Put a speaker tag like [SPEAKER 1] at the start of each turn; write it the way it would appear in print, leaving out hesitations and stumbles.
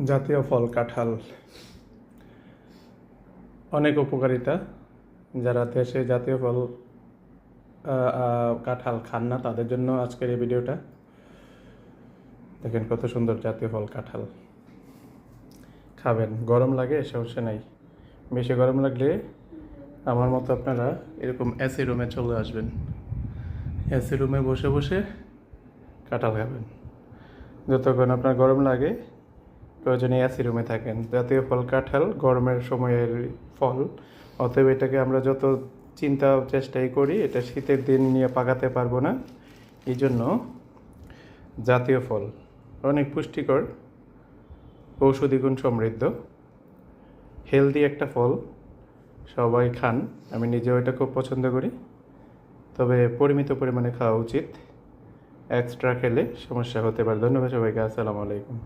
[SPEAKER 1] জাতীয় ফল কাঁঠাল অনেক উপকারিতা। যারা দেশে জাতীয় ফল কাঁঠাল খান না তাদের জন্য আজকের এই ভিডিওটা। দেখেন কত সুন্দর জাতীয় ফল কাঁঠাল। খাবেন, গরম লাগে সমস্যা নাই। বেশি গরম লাগলে আমার মতো আপনারা এরকম এসি রুমে চলে আসবেন। এসি রুমে বসে বসে কাঁঠাল খাবেন। যতক্ষণ আপনার গরম লাগে প্রয়োজনে এসি রুমে থাকেন। জাতীয় ফল কাঁঠাল গরমের সময়ের ফল, অতএব এটাকে আমরা যত চিন্তা চেষ্টাই করি এটা শীতের দিন নিয়ে পাকাতে পারবো না। এই জন্য জাতীয় ফল অনেক পুষ্টিকর, ঔষধি গুণ সমৃদ্ধ, হেলদি একটা ফল। সবাই খান, আমি নিজেও এটা খুব পছন্দ করি, তবে পরিমিত পরিমাণে খাওয়া উচিত। এক্সট্রা খেলে সমস্যা হতে পারে। ধন্যবাদ সবাইকে। আসসালামু আলাইকুম।